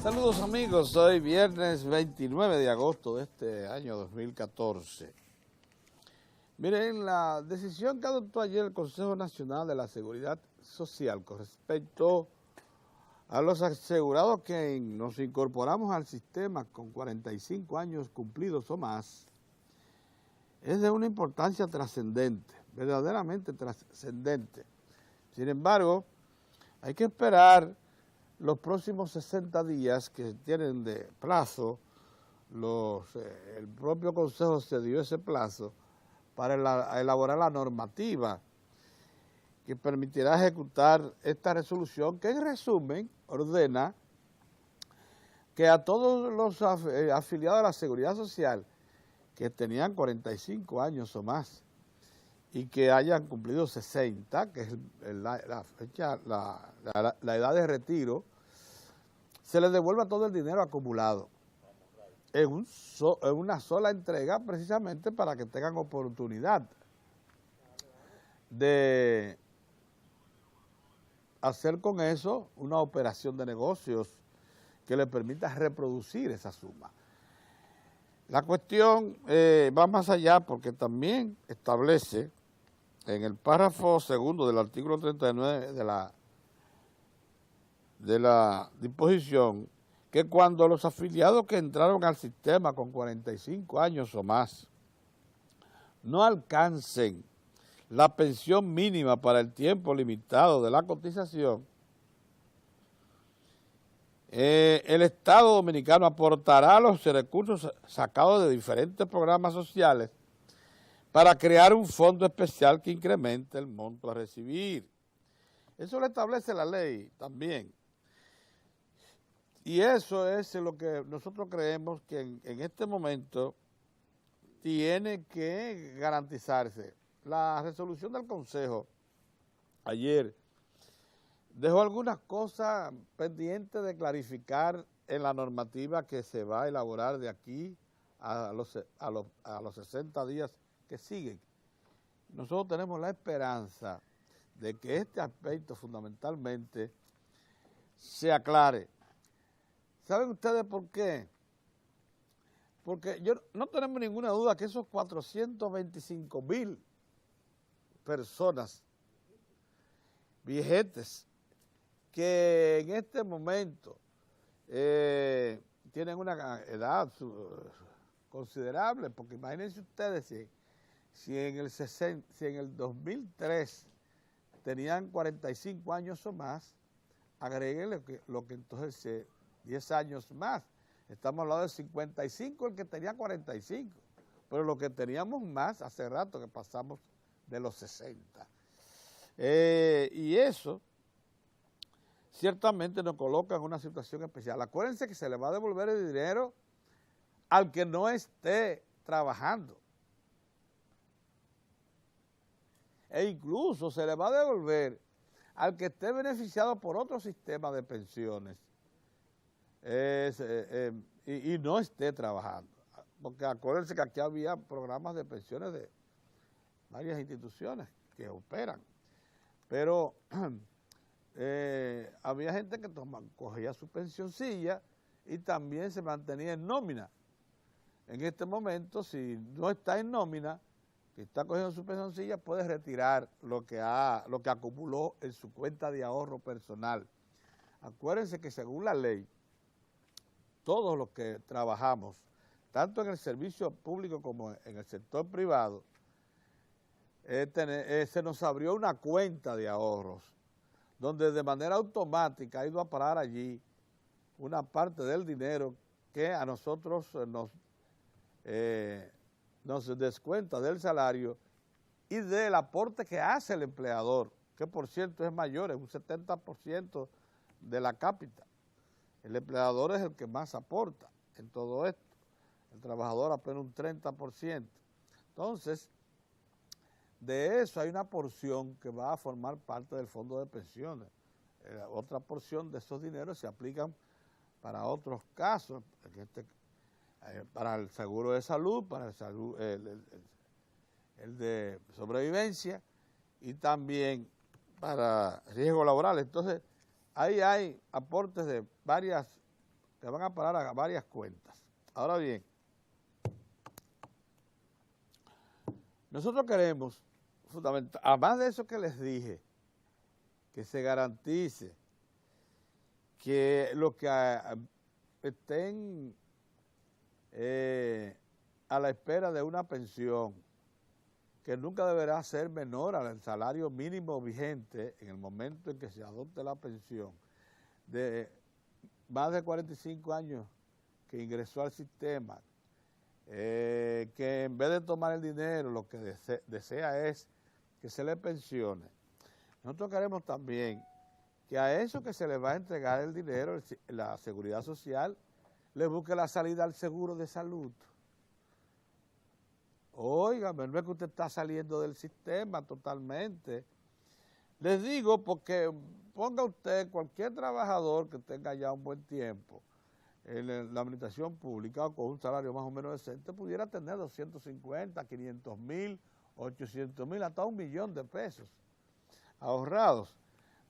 Saludos amigos, hoy viernes 29 de agosto de este año 2014. Miren, la decisión que adoptó ayer el Consejo Nacional de la Seguridad Social con respecto a los asegurados que nos incorporamos al sistema con 45 años cumplidos o más, es de una importancia trascendente, verdaderamente trascendente. Sin embargo, hay que esperar los próximos 60 días que tienen de plazo, el propio Consejo se dio ese plazo para elaborar la normativa que permitirá ejecutar esta resolución que en resumen ordena que a todos los afiliados a la Seguridad Social que tenían 45 años o más y que hayan cumplido 60, que es la fecha, la edad de retiro, se les devuelva todo el dinero acumulado en una sola entrega, precisamente para que tengan oportunidad de hacer con eso una operación de negocios que les permita reproducir esa suma. La cuestión va más allá porque también establece en el párrafo segundo del artículo 39 de la disposición que cuando los afiliados que entraron al sistema con 45 años o más no alcancen la pensión mínima para el tiempo limitado de la cotización, el Estado Dominicano aportará los recursos sacados de diferentes programas sociales para crear un fondo especial que incremente el monto a recibir. Eso lo establece la ley también. Y eso es lo que nosotros creemos que en este momento tiene que garantizarse. La resolución del Consejo ayer dejó algunas cosas pendientes de clarificar en la normativa que se va a elaborar de aquí a los 60 días que siguen. Nosotros tenemos la esperanza de que este aspecto fundamentalmente se aclare. ¿Saben ustedes por qué? Porque no tenemos ninguna duda que esos 425,000 personas vigentes que en este momento tienen una edad considerable, porque imagínense ustedes si en el 2003 tenían 45 años o más, agréguenle lo que entonces 10 años más. Estamos hablando de 55 el que tenía 45, pero lo que teníamos más hace rato que pasamos de los 60. Y eso ciertamente nos coloca en una situación especial. Acuérdense que se le va a devolver el dinero al que no esté trabajando. E incluso se le va a devolver al que esté beneficiado por otro sistema de pensiones y no esté trabajando. Porque acuérdense que aquí había programas de pensiones de varias instituciones que operan, pero había gente que cogía su pensioncilla y también se mantenía en nómina. En este momento, si no está en nómina, que está cogiendo su pensioncilla, puede retirar lo que acumuló en su cuenta de ahorro personal. Acuérdense que según la ley, todos los que trabajamos, tanto en el servicio público como en el sector privado, se nos abrió una cuenta de ahorros, donde de manera automática ha ido a parar allí una parte del dinero que a nosotros nos descuenta del salario y del aporte que hace el empleador, que por cierto es mayor, es un 70% de la cápita. El empleador es el que más aporta en todo esto, el trabajador apenas un 30%. Entonces, de eso hay una porción que va a formar parte del fondo de pensiones. Otra porción de esos dineros se aplican para otros casos, para el seguro de salud, para el de sobrevivencia y también para riesgo laboral. Entonces, ahí hay aportes de varias que van a parar a varias cuentas. Ahora bien, nosotros queremos, además de eso que les dije, que se garantice que los que estén a la espera de una pensión, que nunca deberá ser menor al salario mínimo vigente en el momento en que se adopte la pensión, de más de 45 años que ingresó al sistema, que en vez de tomar el dinero lo que desea es que se le pensione. Nosotros queremos también que a eso que se le va a entregar el dinero, la seguridad social, le busque la salida al seguro de salud. Óigame, no es que usted está saliendo del sistema totalmente. Les digo porque ponga usted cualquier trabajador que tenga ya un buen tiempo en la administración pública o con un salario más o menos decente, pudiera tener 250, 500 mil, 800 mil, hasta 1 millón de pesos ahorrados.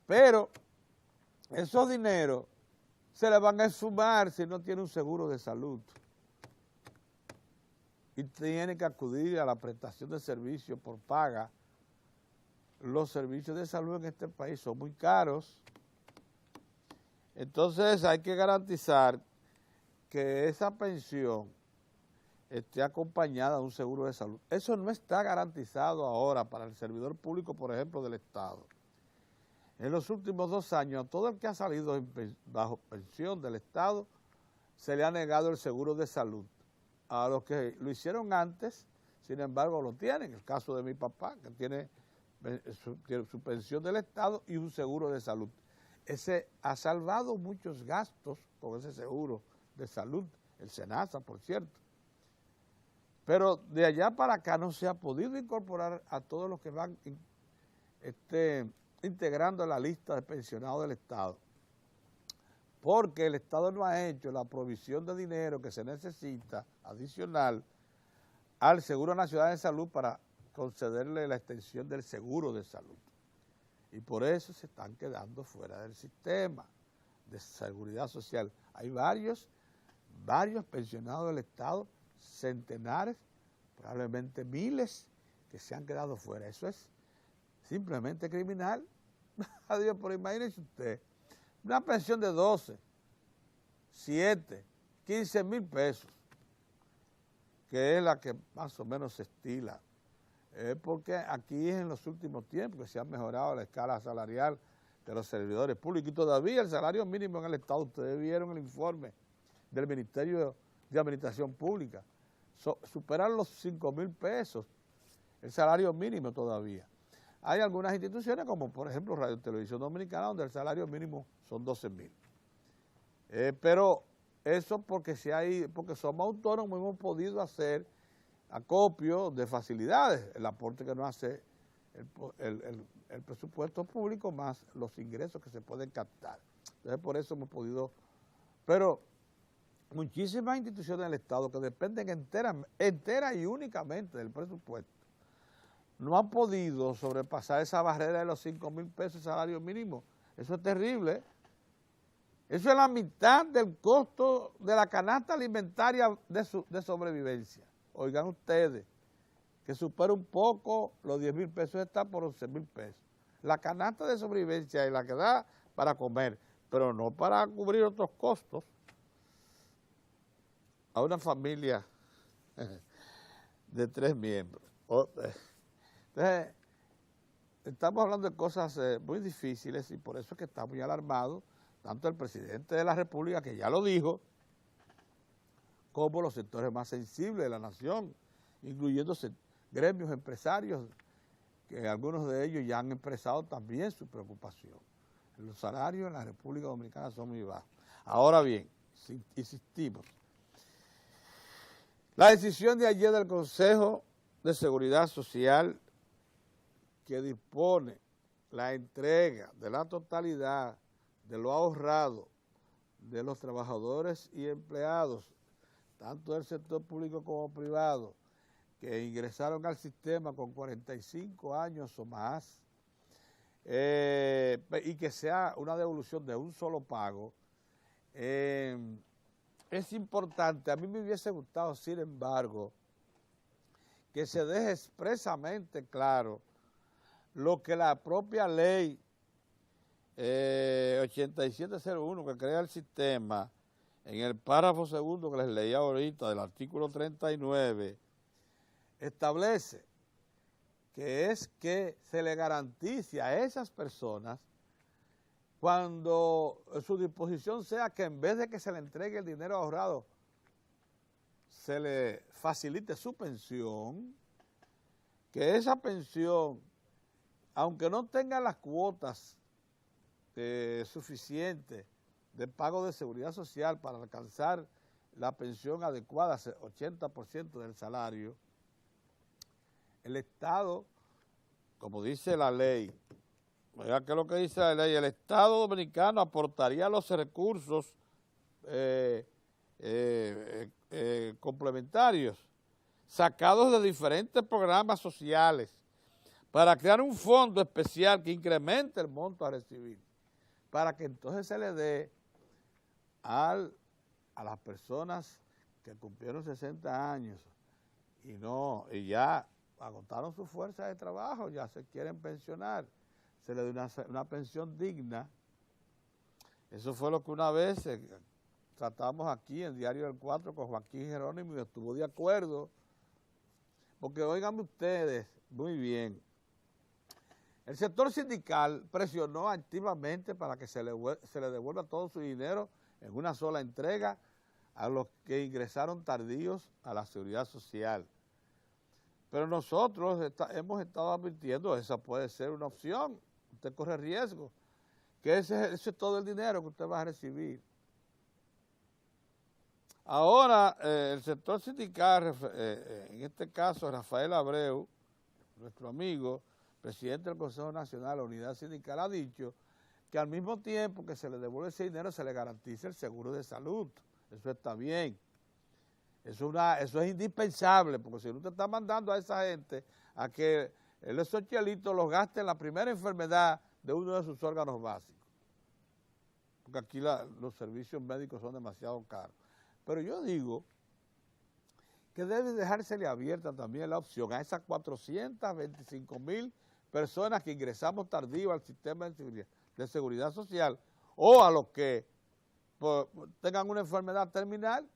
Pero esos dineros se le van a sumar si no tiene un seguro de salud. Y tiene que acudir a la prestación de servicios por paga. Los servicios de salud en este país son muy caros. Entonces hay que garantizar que esa pensión esté acompañada de un seguro de salud. Eso no está garantizado ahora para el servidor público, por ejemplo, del Estado. En los últimos 2 años, a todo el que ha salido bajo pensión del Estado, se le ha negado el seguro de salud. A los que lo hicieron antes, sin embargo, lo tienen. El caso de mi papá, que tiene su pensión del Estado y un seguro de salud. Ese ha salvado muchos gastos con ese seguro de salud, el SENASA, por cierto. Pero de allá para acá no se ha podido incorporar a todos los que van integrando la lista de pensionados del Estado, porque el Estado no ha hecho la provisión de dinero que se necesita adicional al Seguro Nacional de Salud para concederle la extensión del seguro de salud. Y por eso se están quedando fuera del sistema de seguridad social. Hay varios pensionados del Estado, centenares, probablemente miles, que se han quedado fuera. Eso es simplemente criminal. Adiós, pero imagínese usted, una pensión de 12, 7, 15 mil pesos, que es la que más o menos se estila, porque aquí en los últimos tiempos que se ha mejorado la escala salarial de los servidores públicos y todavía el salario mínimo en el Estado, ustedes vieron el informe del Ministerio de Administración Pública, superan los 5 mil pesos, el salario mínimo todavía. Hay algunas instituciones como por ejemplo Radio y Televisión Dominicana donde el salario mínimo son 12 mil. Pero eso porque somos autónomos hemos podido hacer acopio de facilidades, el aporte que nos hace el presupuesto público más los ingresos que se pueden captar. Entonces por eso hemos podido, pero muchísimas instituciones del Estado que dependen entera y únicamente del presupuesto, no han podido sobrepasar esa barrera de los 5 mil pesos de salario mínimo. Eso es terrible. Eso es la mitad del costo de la canasta alimentaria de sobrevivencia. Oigan ustedes, que supera un poco los 10 mil pesos, está por 11 mil pesos. La canasta de sobrevivencia es la que da para comer, pero no para cubrir otros costos. A una familia de 3 miembros. Entonces, estamos hablando de cosas muy difíciles y por eso es que está muy alarmado tanto el presidente de la República, que ya lo dijo, como los sectores más sensibles de la nación, incluyendo gremios empresarios, que algunos de ellos ya han expresado también su preocupación. Los salarios en la República Dominicana son muy bajos. Ahora bien, insistimos, la decisión de ayer del Consejo de Seguridad Social que dispone la entrega de la totalidad de lo ahorrado de los trabajadores y empleados, tanto del sector público como privado, que ingresaron al sistema con 45 años o más, y que sea una devolución de un solo pago, es importante. A mí me hubiese gustado, sin embargo, que se deje expresamente claro lo que la propia ley 8701 que crea el sistema, en el párrafo segundo que les leía ahorita del artículo 39, establece que es que se le garantice a esas personas cuando su disposición sea que en vez de que se le entregue el dinero ahorrado, se le facilite su pensión, que esa pensión, aunque no tenga las cuotas suficientes de pago de seguridad social para alcanzar la pensión adecuada, 80% del salario, el Estado, como dice la ley, ¿verdad? ¿Qué es lo que dice la ley? El Estado dominicano aportaría los recursos complementarios sacados de diferentes programas sociales para crear un fondo especial que incremente el monto a recibir, para que entonces se le dé a las personas que cumplieron 60 años y ya agotaron su fuerza de trabajo, ya se quieren pensionar, se le dé una pensión digna. Eso fue lo que una vez tratamos aquí en Diario del 4 con Joaquín Jerónimo y estuvo de acuerdo, porque oigan ustedes muy bien, el sector sindical presionó activamente para que se le devuelva todo su dinero en una sola entrega a los que ingresaron tardíos a la seguridad social. Pero nosotros hemos estado advirtiendo, esa puede ser una opción, usted corre riesgo, que ese es todo el dinero que usted va a recibir. Ahora, el sector sindical, en este caso Rafael Abreu, nuestro amigo, presidente del Consejo Nacional de la Unidad Sindical, ha dicho que al mismo tiempo que se le devuelve ese dinero, se le garantice el seguro de salud. Eso está bien. Eso es indispensable, porque si usted está mandando a esa gente a que esos chelitos los gaste en la primera enfermedad de uno de sus órganos básicos, porque aquí los servicios médicos son demasiado caros. Pero yo digo que debe dejársele abierta también la opción a esas 425,000 personas que ingresamos tardío al sistema de seguridad social o a los que tengan una enfermedad terminal.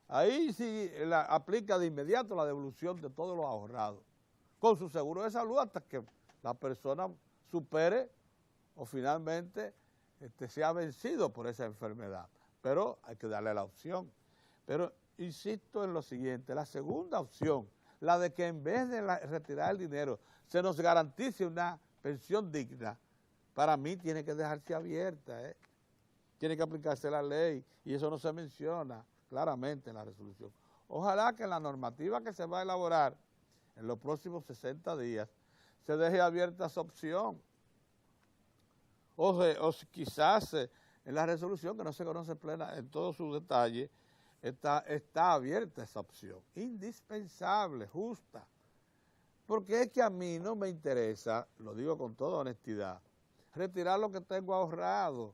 Ahí sí aplica de inmediato la devolución de todo lo ahorrado con su seguro de salud hasta que la persona supere o finalmente sea vencido por esa enfermedad. Pero hay que darle la opción. Pero insisto en lo siguiente, la segunda opción, la de que en vez de retirar el dinero se nos garantice una pensión digna, para mí tiene que dejarse abierta, tiene que aplicarse la ley y eso no se menciona claramente en la resolución. Ojalá que en la normativa que se va a elaborar en los próximos 60 días se deje abierta esa opción. O quizás en la resolución, que no se conoce plena en todos sus detalles, está abierta esa opción, indispensable, justa, porque es que a mí no me interesa, lo digo con toda honestidad, retirar lo que tengo ahorrado,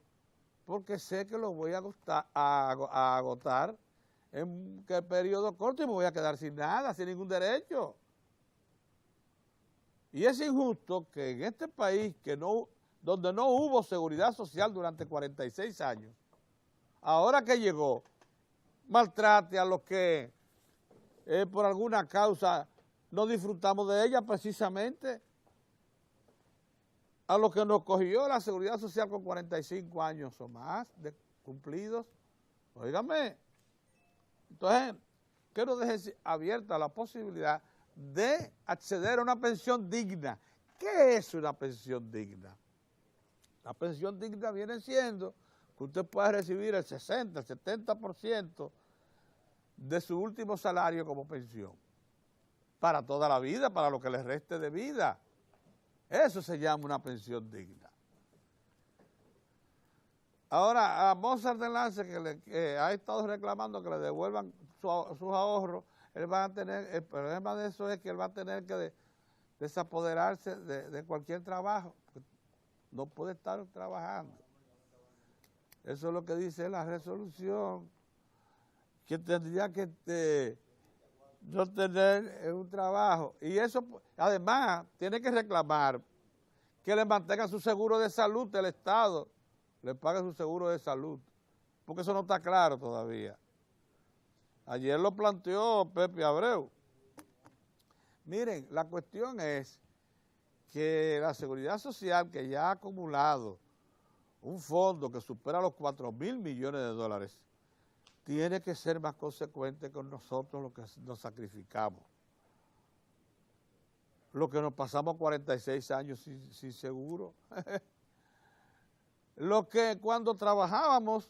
porque sé que lo voy a agotar en qué periodo corto y me voy a quedar sin nada, sin ningún derecho. Y es injusto que en este país donde no hubo seguridad social durante 46 años, ahora que llegó, maltrate a los que por alguna causa no disfrutamos de ella precisamente, a los que nos cogió la seguridad social con 45 años o más de cumplidos. Óigame, entonces, que no deje abierta la posibilidad de acceder a una pensión digna. ¿Qué es una pensión digna? La pensión digna viene siendo que usted pueda recibir el 60, el 70% de su último salario como pensión, para toda la vida, para lo que le reste de vida. Eso se llama una pensión digna. Ahora, a Mozart de Lance, que ha estado reclamando que le devuelvan sus ahorros, el problema de eso es que él va a tener que desapoderarse de cualquier trabajo, no puede estar trabajando. Eso es lo que dice la resolución. que tendría que no tener un trabajo. Y eso, además, tiene que reclamar que le mantenga su seguro de salud del Estado, le pague su seguro de salud, porque eso no está claro todavía. Ayer lo planteó Pepe Abreu. Miren, la cuestión es que la Seguridad Social, que ya ha acumulado un fondo que supera los 4.000 millones de dólares, tiene que ser más consecuente con nosotros los que nos sacrificamos. Los que nos pasamos 46 años sin seguro. Los que cuando trabajábamos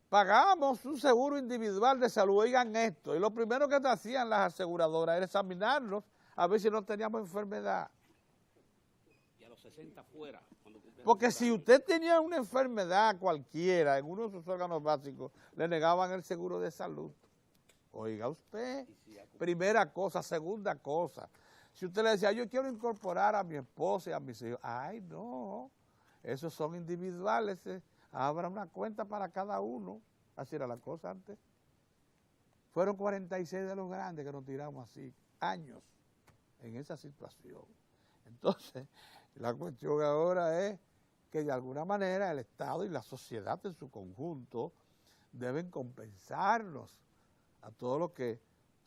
pagábamos un seguro individual de salud, oigan esto, y lo primero que hacían las aseguradoras era examinarnos a ver si no teníamos enfermedad. Y a los 60 fuera. Porque si usted tenía una enfermedad cualquiera en uno de sus órganos básicos, le negaban el seguro de salud. Oiga usted, primera cosa. Segunda cosa, si usted le decía, yo quiero incorporar a mi esposa y a mis hijos, ay no, esos son individuales, abra una cuenta para cada uno, así era la cosa antes. Fueron 46 de los grandes que nos tiramos así, años en esa situación. Entonces, la cuestión ahora es que de alguna manera el Estado y la sociedad en su conjunto deben compensarnos a todos los que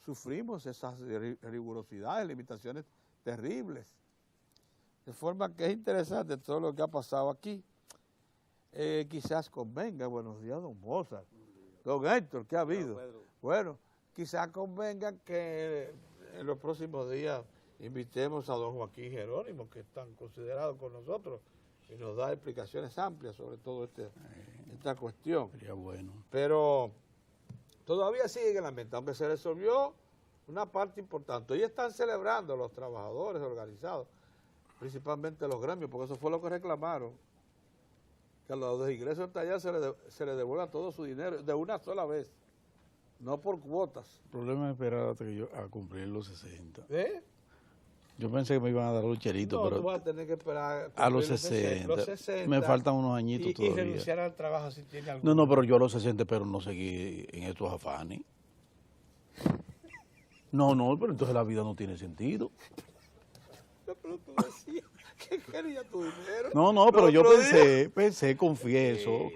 sufrimos esas rigurosidades, limitaciones terribles. De forma que es interesante todo lo que ha pasado aquí. Quizás convenga, buenos días, don Mozart, don Héctor, ¿qué ha habido? Bueno, quizás convenga que en los próximos días invitemos a don Joaquín Jerónimo, que es tan considerado con nosotros, y nos da explicaciones amplias sobre todo esta cuestión. Sería bueno. Pero todavía sigue en la mente, aunque se resolvió una parte importante. Hoy están celebrando los trabajadores organizados, principalmente los gremios, porque eso fue lo que reclamaron, que a los de ingresos hasta allá se les devuelva todo su dinero de una sola vez, no por cuotas. El problema es esperar hasta que yo a cumplir los 60. ¿Eh? Yo pensé que me iban a dar los cheritos, No, pero tú vas a tener que esperar a los 60. Los 60. Me faltan unos añitos y todavía. renunciar al trabajo si tiene algo. No, pero yo a los 60 espero no seguir en estos afanes. No, pero entonces la vida no tiene sentido. Pero tú decías que quería tu dinero. No, pero yo otro día. pensé, confieso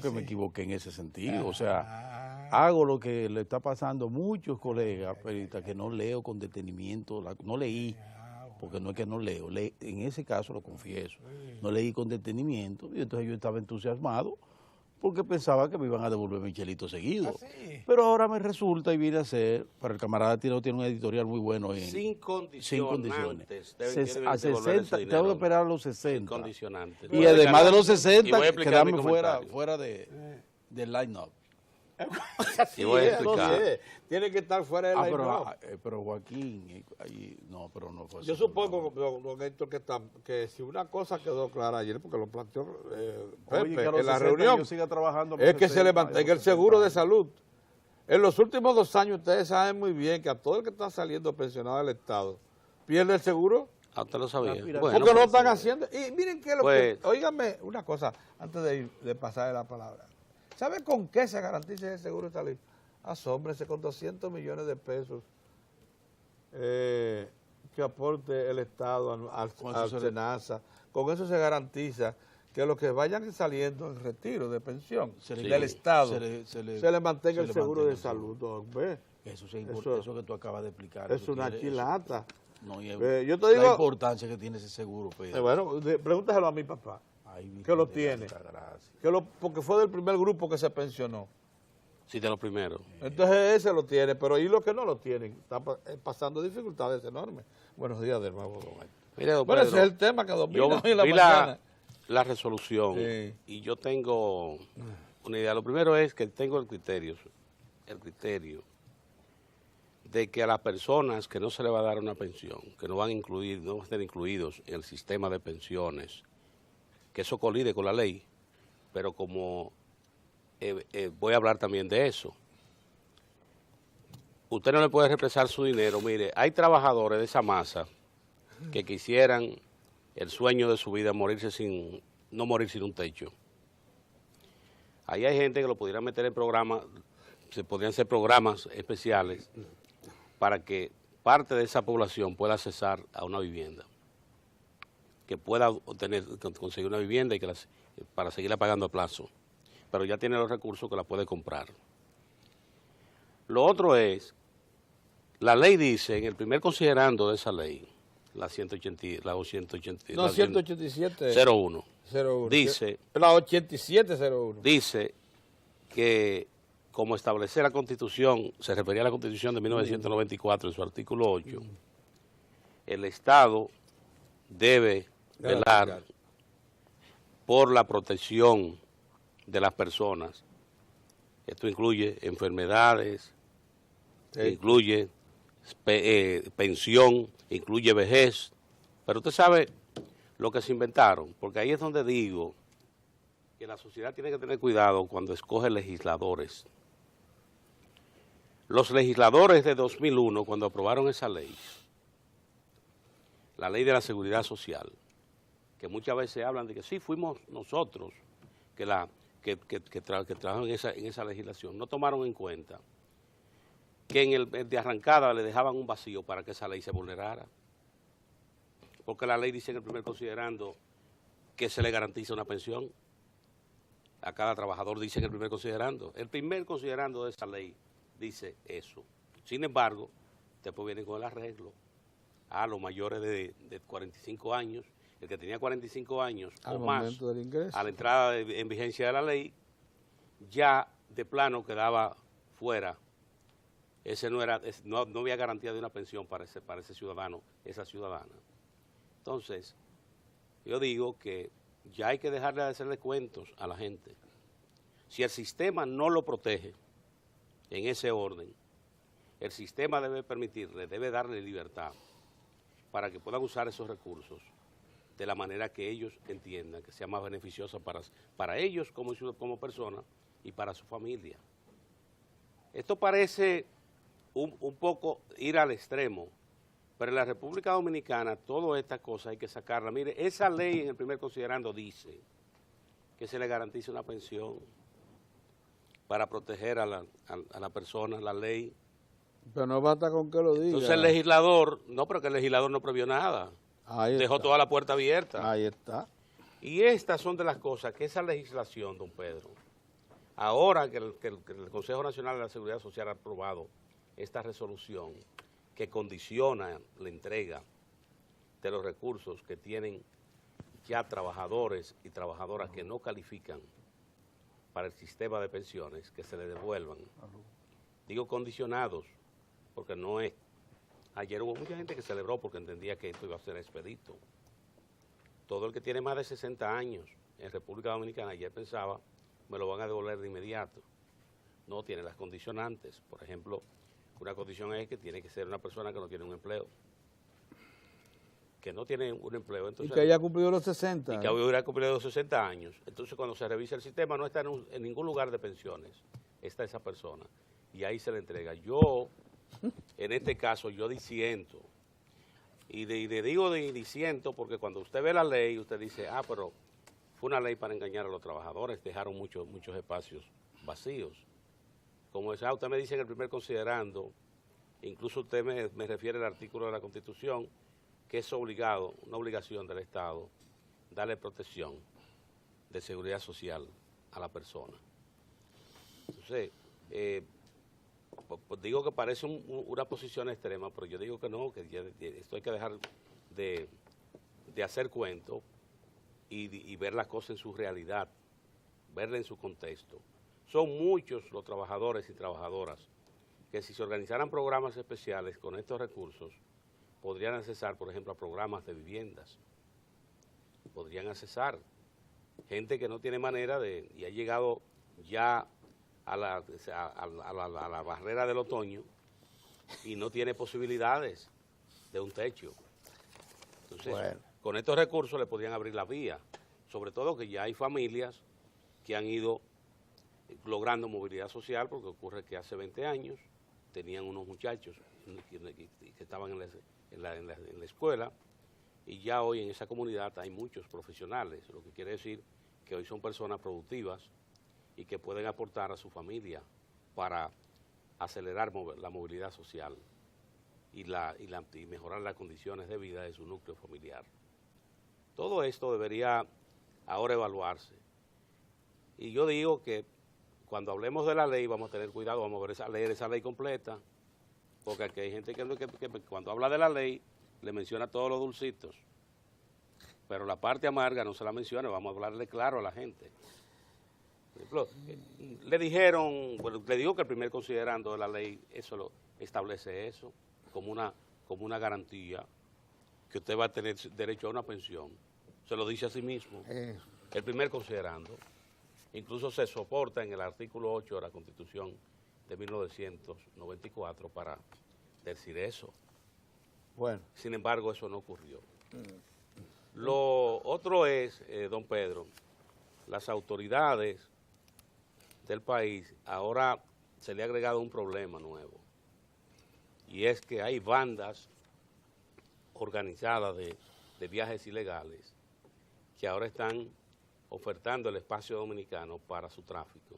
que me equivoqué en ese sentido. O sea, hago lo que le está pasando a muchos colegas periodistas que no leo con detenimiento, no leí, porque no es que no leo, en ese caso lo confieso, no leí con detenimiento y entonces yo estaba entusiasmado porque pensaba que me iban a devolver mi chelito seguido. Pero ahora me resulta y viene a ser, para el camarada Tino tiene un editorial muy bueno en Sin condiciones. A 60, tengo que esperar a los 60. Sin condicionantes. Y además de los Y voy a 60, explicar quedarme mi comentario. fuera del line-up. Así Y voy a es, explicar. así es. Tiene que estar fuera del line-up. Pero Joaquín, pero no fue así. Yo supongo, don Héctor, que si una cosa quedó clara ayer, porque lo planteó Pepe en la reunión, es que se le mantenga el seguro de salud. En los últimos 2 años, ustedes saben muy bien que a todo el que está saliendo pensionado del Estado, pierde el seguro. Ah, usted lo sabía. Porque no están haciendo. Y miren que pues, óigame una cosa, antes de pasarle la palabra. ¿Sabe con qué se garantiza el seguro de salud? Asómbrense con 200 millones de pesos que aporte el Estado al SENASA. Con eso se garantiza que los que vayan saliendo en retiro de pensión del Estado se le mantenga el seguro de salud. Eso que tú acabas de explicar. Es una quilata. No, yo te digo, la importancia que tiene ese seguro, Pedro. Bueno, pregúntaselo a mi papá, que lo tiene. Porque fue del primer grupo que se pensionó. Sí, de los primeros. Entonces ese lo tiene, pero y los que no lo tienen, están pasando dificultades enormes. Buenos días de nuevo, don Héctor. Mire, don Bueno, Pedro, ese es el tema que domina yo hoy en la vi mañana. la resolución y yo tengo una idea. Lo primero es que tengo el criterio de que a las personas que no se le va a dar una pensión, que no van a ser incluidos en el sistema de pensiones, que eso colide con la ley, pero como voy a hablar también de eso. Usted no le puede represar su dinero. Mire, hay trabajadores de esa masa que quisieran el sueño de su vida, no morir sin un techo. Ahí hay gente que lo pudiera meter en programa se podrían hacer programas especiales para que parte de esa población pueda accesar a una vivienda, que pueda conseguir una vivienda y para seguirla pagando a plazo, pero ya tiene los recursos que la puede comprar. Lo otro es, la ley dice, en el primer considerando de esa ley, la 187, No, 187. 01, 01. dice, La 8701. dice que como establece la Constitución, se refería a la Constitución de 1994 en su artículo 8, el Estado debe velar por la protección de las personas. Esto incluye enfermedades, incluye pensión, incluye vejez, pero usted sabe lo que se inventaron, porque ahí es donde digo que la sociedad tiene que tener cuidado cuando escoge legisladores. Los legisladores de 2001, cuando aprobaron esa ley, la ley de la seguridad social, que muchas veces hablan de que sí, fuimos nosotros que trabajaron en esa legislación, no tomaron en cuenta que en el de arrancada le dejaban un vacío para que esa ley se vulnerara. Porque la ley dice en el primer considerando que se le garantiza una pensión a cada trabajador, dice en el primer considerando. El primer considerando de esa ley dice eso. Sin embargo, después vienen con el arreglo a los mayores de 45 años, el que tenía 45 años o más, a la entrada en vigencia de la ley, ya de plano quedaba fuera. Ese no había garantía de una pensión para ese ciudadano, esa ciudadana. Entonces, yo digo que ya hay que dejarle de hacerle cuentos a la gente. Si el sistema no lo protege en ese orden, el sistema debe permitirle, debe darle libertad para que puedan usar esos recursos de la manera que ellos entiendan, que sea más beneficiosa para ellos como personas y para su familia. Esto parece un poco ir al extremo, pero en la República Dominicana todas estas cosas hay que sacarlas. Mire, esa ley en el primer considerando dice que se le garantiza una pensión para proteger a la persona, la ley. Pero no basta con que lo diga. Entonces el legislador, pero que el legislador no previó nada. Dejó toda la puerta abierta. Ahí está. Y estas son de las cosas que esa legislación, don Pedro, ahora que el Consejo Nacional de la Seguridad Social ha aprobado esta resolución que condiciona la entrega de los recursos que tienen ya trabajadores y trabajadoras que no califican para el sistema de pensiones, que se les devuelvan. Digo condicionados, porque no es. Ayer hubo mucha gente que celebró porque entendía que esto iba a ser expedito. Todo el que tiene más de 60 años en República Dominicana ayer pensaba, me lo van a devolver de inmediato. No tiene las condicionantes. Por ejemplo, una condición es que tiene que ser una persona que no tiene un empleo. Que no tiene un empleo. Entonces, y que haya cumplido los 60. Y que haya cumplido los 60 años. Entonces, cuando se revisa el sistema, no está en ningún lugar de pensiones. Está esa persona. Y ahí se le entrega. Yo, en este caso, yo disiento. Y digo disiento porque cuando usted ve la ley, usted dice, pero fue una ley para engañar a los trabajadores. Dejaron muchos espacios vacíos. Como usted me dice en el primer considerando, incluso usted me refiere al artículo de la Constitución, que es obligado, una obligación del Estado, darle protección de seguridad social a la persona. Entonces, pues digo que parece una posición extrema, pero yo digo que no, que esto hay que dejar de hacer cuento y ver las cosas en su realidad, verla en su contexto. Son muchos los trabajadores y trabajadoras que si se organizaran programas especiales con estos recursos, podrían accesar, por ejemplo, a programas de viviendas. Podrían accesar. Gente que no tiene manera y ha llegado ya a la barrera del otoño y no tiene posibilidades de un techo. Entonces, con estos recursos le podrían abrir la vía. Sobre todo que ya hay familias que han ido logrando movilidad social, porque ocurre que hace 20 años tenían unos muchachos que estaban en la escuela y ya hoy en esa comunidad hay muchos profesionales, lo que quiere decir que hoy son personas productivas y que pueden aportar a su familia para acelerar la movilidad social y mejorar las condiciones de vida de su núcleo familiar. Todo esto debería ahora evaluarse. Y yo digo que cuando hablemos de la ley vamos a tener cuidado, vamos a leer esa ley completa, porque aquí hay gente que cuando habla de la ley le menciona todos los dulcitos, pero la parte amarga no se la menciona, vamos a hablarle claro a la gente. Por ejemplo, le digo que el primer considerando de la ley eso establece eso como una garantía que usted va a tener derecho a una pensión. Se lo dice a sí mismo. El primer considerando. Incluso se soporta en el artículo 8 de la Constitución de 1994 para decir eso. Bueno. Sin embargo, eso no ocurrió. Lo otro es, don Pedro, las autoridades del país, ahora se le ha agregado un problema nuevo, y es que hay bandas organizadas de viajes ilegales que ahora están ofertando el espacio dominicano para su tráfico.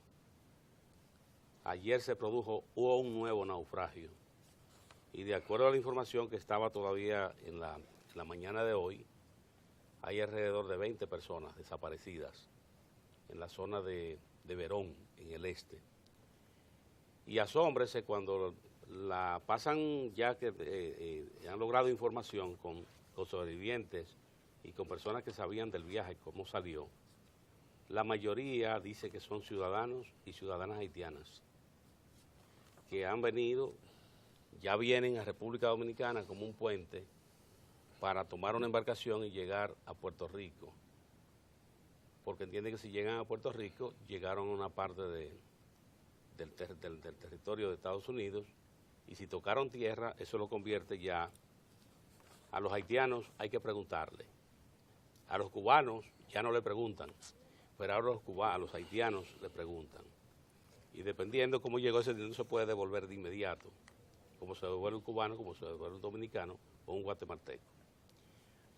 Ayer hubo un nuevo naufragio, y de acuerdo a la información que estaba todavía en la mañana de hoy, hay alrededor de 20 personas desaparecidas en la zona de Verón, en el este. Y asómbrese cuando la pasan, ya que han logrado información con sobrevivientes y con personas que sabían del viaje, cómo salió. La mayoría dice que son ciudadanos y ciudadanas haitianas que han venido, ya vienen a República Dominicana como un puente para tomar una embarcación y llegar a Puerto Rico, porque entienden que si llegan a Puerto Rico, llegaron a una parte del territorio de Estados Unidos, y si tocaron tierra, eso lo convierte ya. A los haitianos hay que preguntarle, a los cubanos ya no le preguntan, pero ahora a los haitianos le preguntan, y dependiendo cómo llegó ese dinero se puede devolver de inmediato, como se devuelve un cubano, como se devuelve un dominicano o un guatemalteco.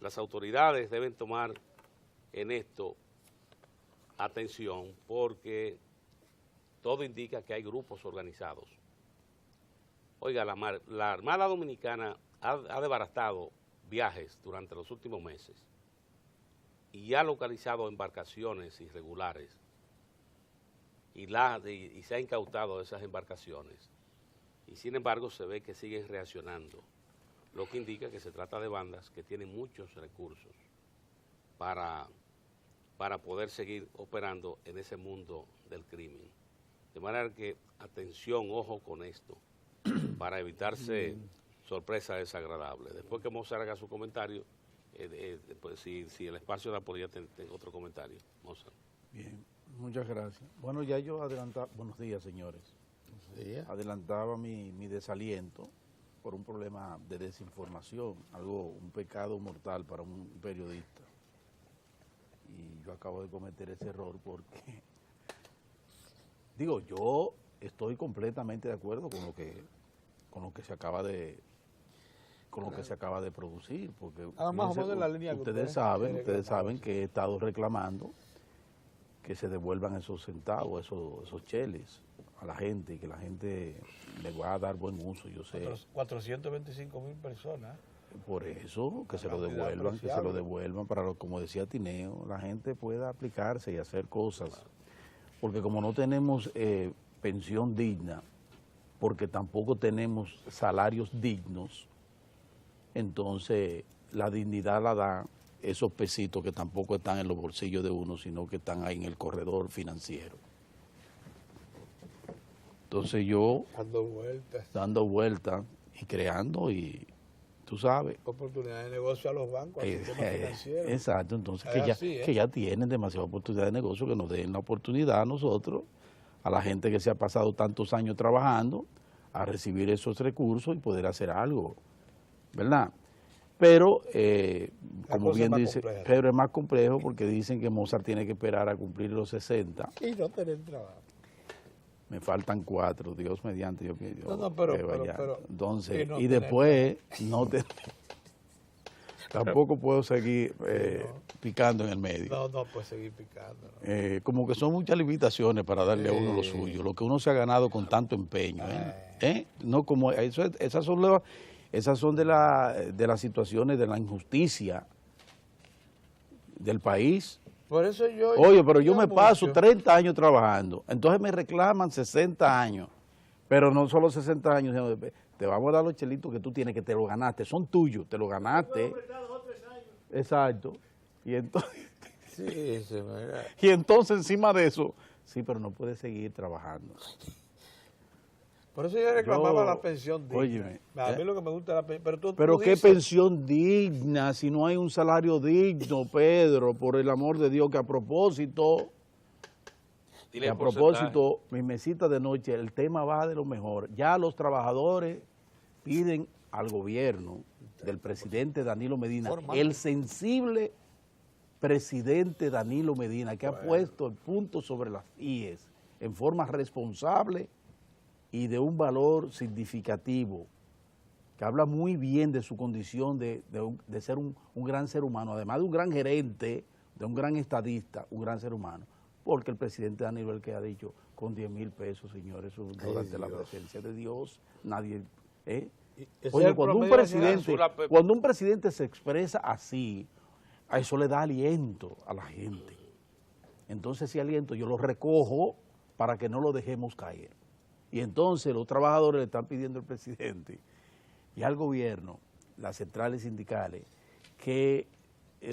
Las autoridades deben tomar en esto atención, porque todo indica que hay grupos organizados. Oiga, la Armada Dominicana ha desbaratado viajes durante los últimos meses y ha localizado embarcaciones irregulares y se ha incautado esas embarcaciones. Y sin embargo se ve que siguen reaccionando, lo que indica que se trata de bandas que tienen muchos recursos para poder seguir operando en ese mundo del crimen. De manera que, atención, ojo con esto, para evitarse sorpresas desagradables. Después que Mozart haga su comentario, pues si el espacio da, podría tener otro comentario. Mozart. Bien, muchas gracias. Bueno, ya yo adelantaba, buenos días, señores. Buenos días. Adelantaba mi desaliento por un problema de desinformación, un pecado mortal para un periodista. Y yo acabo de cometer ese error porque, digo, yo estoy completamente de acuerdo con lo que se acaba de producir, porque Además, de la línea ustedes saben que he estado reclamando que se devuelvan esos centavos, esos cheles a la gente, y que la gente le va a dar buen uso, yo sé. 425,000 personas. Por eso, que se lo devuelvan para, como decía Tineo, la gente pueda aplicarse y hacer cosas. Porque como no tenemos pensión digna, porque tampoco tenemos salarios dignos, entonces la dignidad la da esos pesitos que tampoco están en los bolsillos de uno, sino que están ahí en el corredor financiero. Entonces yo, dando vueltas y creando, y tú sabes. Oportunidades de negocio a los bancos, al sistema financiero. Exacto, entonces que ya tienen demasiadas oportunidades de negocio, que nos den la oportunidad a nosotros, a la gente que se ha pasado tantos años trabajando, a recibir esos recursos y poder hacer algo, ¿verdad? Pero, como bien dice, pero es más complejo porque dicen que Mozart tiene que esperar a cumplir los 60. Y no tener trabajo. Me faltan 4, Dios mediante, yo pido. No, pero entonces, no y después no Tampoco puedo seguir picando en el medio. No, no puede seguir picando. ¿No? Como que son muchas limitaciones para darle a uno lo suyo, lo que uno se ha ganado con tanto empeño. No como esas son de las situaciones de la injusticia del país. Por eso Oye, pero yo me paso 30 años trabajando, entonces me reclaman 60 años, pero no solo 60 años, sino te vamos a dar los chelitos que tú tienes, que te lo ganaste, son tuyos, te lo ganaste. Exacto. Y entonces, y entonces encima de eso, sí, pero no puedes seguir trabajando. Por eso yo reclamaba la pensión digna. Óyeme, a mí lo que me gusta es la pensión. Pero ¿qué pensión digna si no hay un salario digno, Pedro? Por el amor de Dios, que a propósito, mi mesita de noche, el tema va de lo mejor. Ya los trabajadores piden al gobierno del presidente Danilo Medina, el sensible presidente Danilo Medina, que ha puesto el punto sobre las IES en forma responsable y de un valor significativo, que habla muy bien de su condición de ser un gran ser humano, además de un gran gerente, de un gran estadista, un gran ser humano, porque el presidente Danilo es el que ha dicho, con 10,000 pesos, señores, durante la presencia de Dios, nadie... Oye, cuando un presidente se expresa así, a eso le da aliento a la gente. Entonces ese aliento yo lo recojo para que no lo dejemos caer. Y entonces los trabajadores le están pidiendo al presidente y al gobierno, las centrales sindicales, que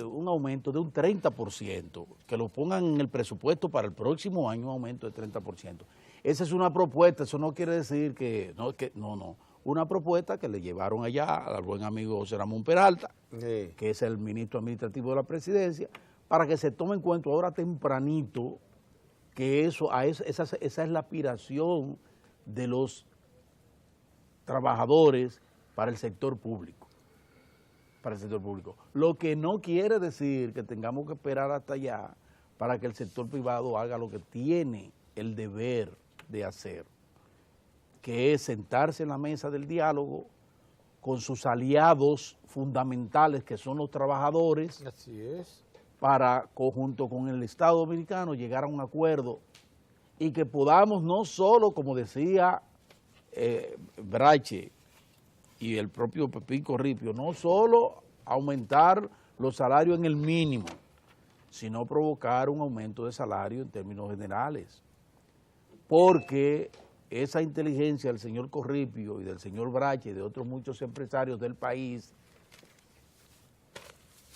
un aumento de un 30%, que lo pongan en el presupuesto para el próximo año, un aumento de 30%. Esa es una propuesta, eso no quiere decir no. Una propuesta que le llevaron allá al buen amigo José Ramón Peralta, que es el ministro administrativo de la presidencia, para que se tome en cuenta ahora tempranito que esa es la aspiración de los trabajadores para el sector público. Lo que no quiere decir que tengamos que esperar hasta allá para que el sector privado haga lo que tiene el deber de hacer, que es sentarse en la mesa del diálogo con sus aliados fundamentales, que son los trabajadores. Así es. Para, conjunto con el Estado Dominicano, llegar a un acuerdo y que podamos no solo, como decía Brache y el propio Pepín Corripio, no solo aumentar los salarios en el mínimo, sino provocar un aumento de salario en términos generales. Porque esa inteligencia del señor Corripio y del señor Brache y de otros muchos empresarios del país,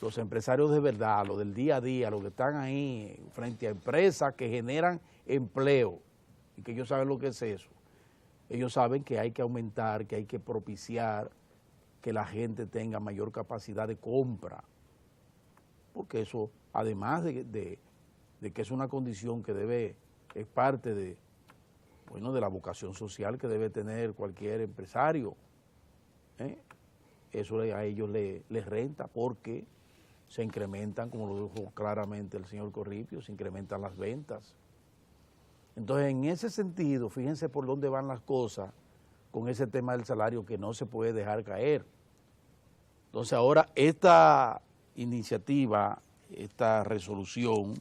los empresarios de verdad, los del día a día, los que están ahí frente a empresas que generan empleo y que ellos saben lo que es eso. Ellos saben que hay que aumentar, que hay que propiciar que la gente tenga mayor capacidad de compra, porque eso, además de que es una condición que es parte de la vocación social que debe tener cualquier empresario, eso a ellos les renta porque se incrementan, como lo dijo claramente el señor Corripio, se incrementan las ventas. Entonces, en ese sentido, fíjense por dónde van las cosas con ese tema del salario que no se puede dejar caer. Entonces, ahora esta iniciativa, esta resolución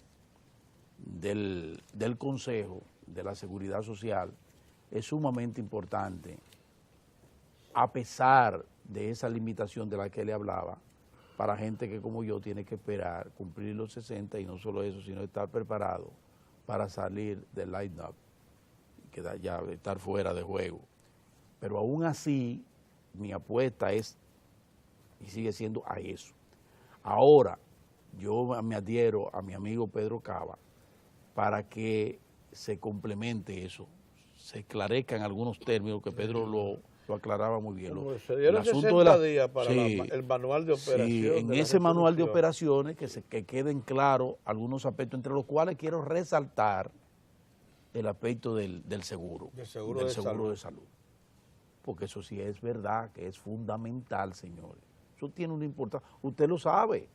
del Consejo de la Seguridad Social es sumamente importante, a pesar de esa limitación de la que le hablaba, para gente que como yo tiene que esperar cumplir los 60 y no solo eso, sino estar preparado para salir del line-up, que ya estar fuera de juego. Pero aún así, mi apuesta es, y sigue siendo, a eso. Ahora, yo me adhiero a mi amigo Pedro Cava para que se complemente eso, se esclarezcan algunos términos que Pedro lo aclaraba muy bien. Se dieron 60 días para el manual de operaciones. Sí, en ese manual de operaciones que queden claros algunos aspectos, entre los cuales quiero resaltar el aspecto del seguro, del seguro de salud. Porque eso sí es verdad, que es fundamental, señores. Eso tiene una importancia. Usted lo sabe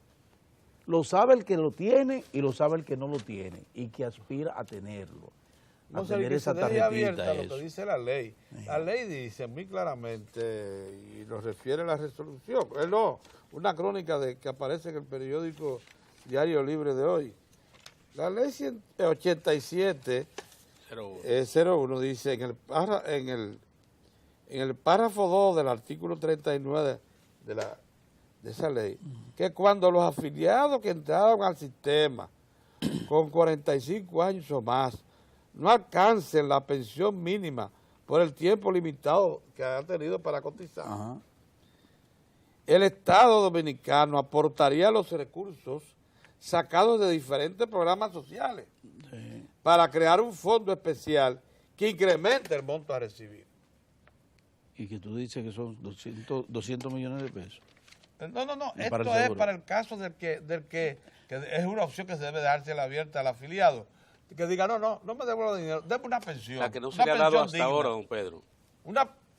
el que lo tiene y lo sabe el que no lo tiene y que aspira a tenerlo. a Monser, tener que esa se deje abierta tarjetita. lo que dice la ley. La ley dice muy claramente, y lo refiere a la resolución, no, una crónica que aparece en el periódico Diario Libre de hoy. La ley 87 01 dice en el párrafo 2 del artículo 39 de esa ley, que cuando los afiliados que entraron al sistema con 45 años o más no alcancen la pensión mínima por el tiempo limitado que han tenido para cotizar, Ajá. el Estado Dominicano aportaría los recursos sacados de diferentes programas sociales para crear un fondo especial que incremente el monto a recibir. Y que tú dices que son 200 millones de pesos. No, Y para el esto es seguro. para el caso del que es una opción que se debe dársela abierta al afiliado. Que diga, no me devuelva dinero, deme una pensión. La que no se una le ha dado pensión hasta digna. ahora, don Pedro.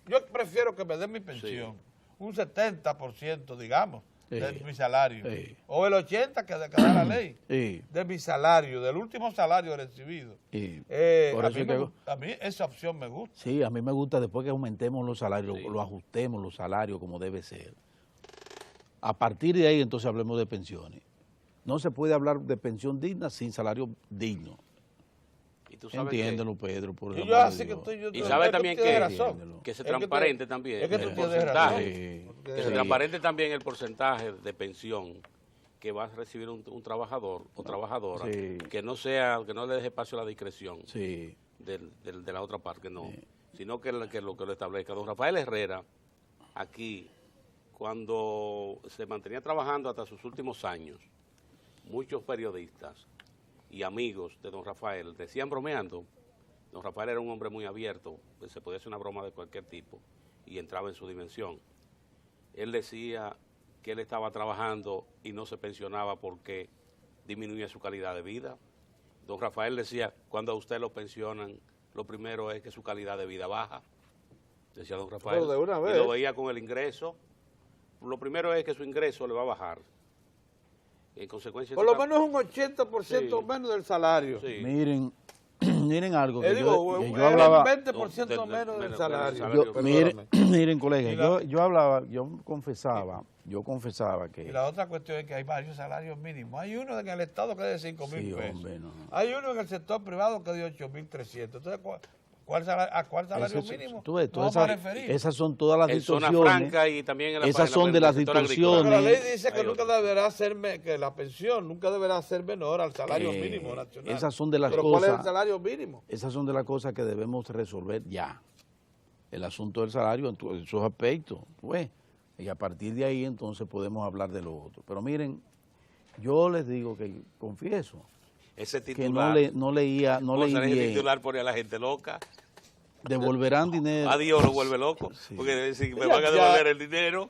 Yo prefiero que me den mi pensión, un 70%, digamos, de Sí. mi salario. Sí. O el 80% que da la ley, Sí. de mi salario, del último salario recibido. Y por A eso mí es que a mí esa opción me gusta. sí, a mí me gusta después que aumentemos los salarios, Sí. lo ajustemos los salarios como debe ser. A partir de ahí entonces hablemos de pensiones. No se puede hablar de pensión digna sin salario digno. Y tú sabes Entiéndelo, Pedro, por el Y amor yo de así que Dios. estoy... Y sabe también que razón. que se Es que transparente tú- también es que tú el tienes porcentaje. razón. Que se Sí. transparente también el porcentaje de pensión que va a recibir un trabajador o trabajadora, Sí. que no le deje espacio a la discreción Sí. de la otra parte, no, sino que lo que lo establezca. Don Rafael Herrera, aquí, cuando se mantenía trabajando hasta sus últimos años, muchos periodistas y amigos de don Rafael decían bromeando, don Rafael era un hombre muy abierto, pues se podía hacer una broma de cualquier tipo y entraba en su dimensión. Él decía que él estaba trabajando y no se pensionaba porque disminuía su calidad de vida. Don Rafael decía, cuando a usted lo pensionan, lo primero es que su calidad de vida baja, decía don Rafael. Pero de una vez. Y lo veía con el ingreso. Lo primero es que su ingreso le va a bajar. En consecuencia... Por lo menos un 80% Sí. menos del salario. Sí. Miren, miren algo que Digo, yo hablaba... 20% No, menos del menos salario. salario. Miren, miren, colega, Y la- yo confesaba Y que... la otra cuestión es que hay varios salarios mínimos. Hay uno en el Estado que es de 5,000 Sí, pesos. hombre, no. Hay uno en el sector privado que es de 8,300. Entonces, ¿a cuál salario Eso- mínimo tú ves, nos todas vamos a esas, referir? esas son todas las En zona distorsiones. franca y también en la Esas en son de las sector distorsiones. Pero la ley agrícola. dice que Hay nunca otro. deberá ser, que la pensión nunca deberá ser menor al salario mínimo nacional. Esas son de las Pero ¿cuál es el cosas, salario mínimo? esas son de las cosas que debemos resolver ya. El asunto del salario en esos aspectos, pues. Y a partir de ahí entonces podemos hablar de lo otro. Pero miren, yo les digo que confieso Ese que titular, no leí ese bien. titular pone a la gente loca. Devolverán dinero. A Dios lo vuelve loco. Sí. Porque si me Ya, van a devolver el dinero,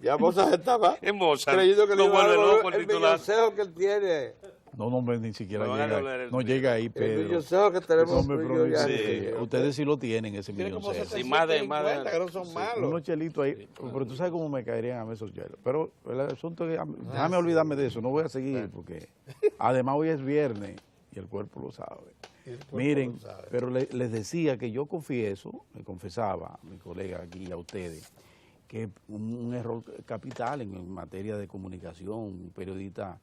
Ya Mozart estaba en Mozart, creyendo que le lo iba a vuelve devolver loco el el titular. millonceo que él tiene. No, hombre, ni siquiera Me van a llega. devolver el No dinero. llega ahí, El Pedro. millonceo que tenemos. No me tú y yo prometo. ya. Sí. Ustedes sí lo tienen, ese Tiene como millonceo. 750, Sí, más de- que no son malos. Unos chelitos ahí, pero tú sabes cómo me caerían a mí esos chelos. Pero el asunto es que, déjame olvidarme de eso, no voy a seguir, porque además hoy es viernes y el cuerpo lo sabe. Y el cuerpo Miren, lo sabe. pero les decía que yo confieso, me confesaba a mi colega aquí y a ustedes, que un error capital en materia de comunicación, un periodista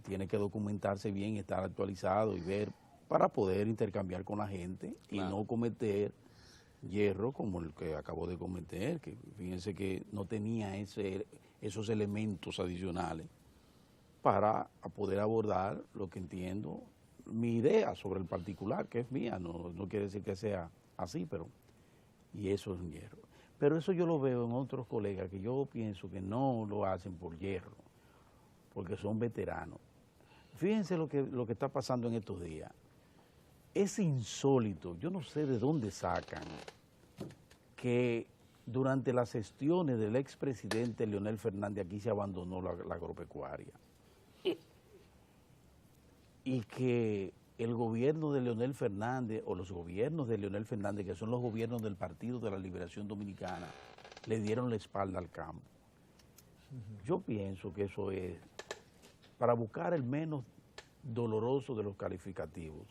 tiene que documentarse bien, estar actualizado y ver para poder intercambiar con la gente y Claro. no cometer hierro como el que acabo de cometer, que fíjense que no tenía esos elementos adicionales para poder abordar lo que entiendo, mi idea sobre el particular, que es mía, no quiere decir que sea así, pero y eso es un hierro. Pero eso yo lo veo en otros colegas que yo pienso que no lo hacen por hierro, porque son veteranos. Fíjense lo que está pasando en estos días. Es insólito, yo no sé de dónde sacan que durante las gestiones del expresidente Leonel Fernández aquí se abandonó la agropecuaria. Y que el gobierno de Leonel Fernández, o los gobiernos de Leonel Fernández, que son los gobiernos del Partido de la Liberación Dominicana, le dieron la espalda al campo. Yo pienso que eso es para buscar el menos doloroso de los calificativos.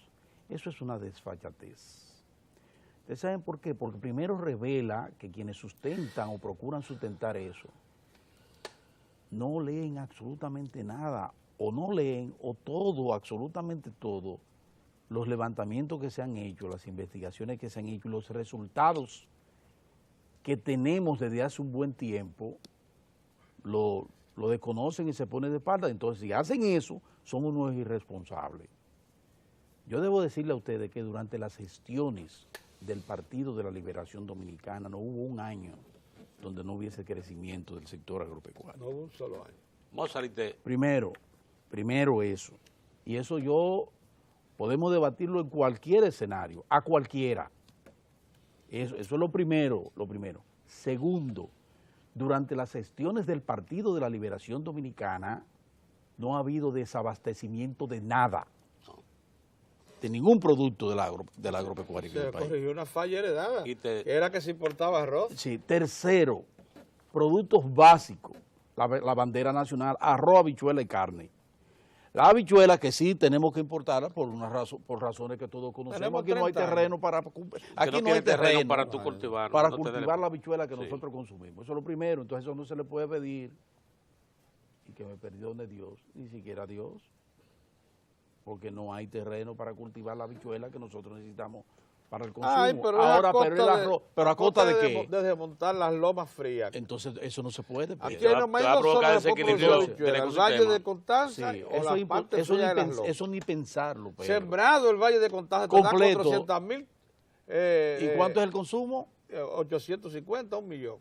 Eso es una desfachatez. ¿Ustedes saben por qué? Porque primero revela que quienes sustentan o procuran sustentar eso no leen absolutamente nada, o no leen, o todo, absolutamente todo, los levantamientos que se han hecho, las investigaciones que se han hecho, los resultados que tenemos desde hace un buen tiempo, lo desconocen y se ponen de espalda. Entonces, si hacen eso, son unos irresponsables. Yo debo decirle a ustedes que durante las gestiones del Partido de la Liberación Dominicana no hubo un año donde no hubiese crecimiento del sector agropecuario. No hubo un solo año. Vamos a salir de... Primero eso. Y eso podemos debatirlo en cualquier escenario, a cualquiera. Eso es lo primero. Segundo, durante las gestiones del Partido de la Liberación Dominicana no ha habido desabastecimiento de nada, de ningún producto del agropecuario. Se corrigió una falla heredada, que era que se importaba arroz. Sí. Tercero, productos básicos, la bandera nacional, arroz, habichuela y carne. La habichuela que sí tenemos que importarla por razones que todos conocemos. Aquí no hay terreno para... Aquí no hay terreno para tú cultivar. Para cultivar la habichuela que nosotros consumimos. Eso es lo primero. Entonces eso no se le puede pedir. Y que me perdone Dios, ni siquiera Dios. Porque no hay terreno para cultivar la habichuela que nosotros necesitamos para el consumo. Ay, pero ahora, pero el arroz, ¿pero a costa de qué? De desmontar las lomas frías. Entonces, eso no se puede. Aquí hay nomás dos zonas de producción de habichuela, el Valle de Constanza sí, o la parte fría de las lomas. Eso ni pensarlo, Pedro. Sembrado el Valle de Constanza, completo. 400,000. ¿Y cuánto es el consumo? 850, 1 millón.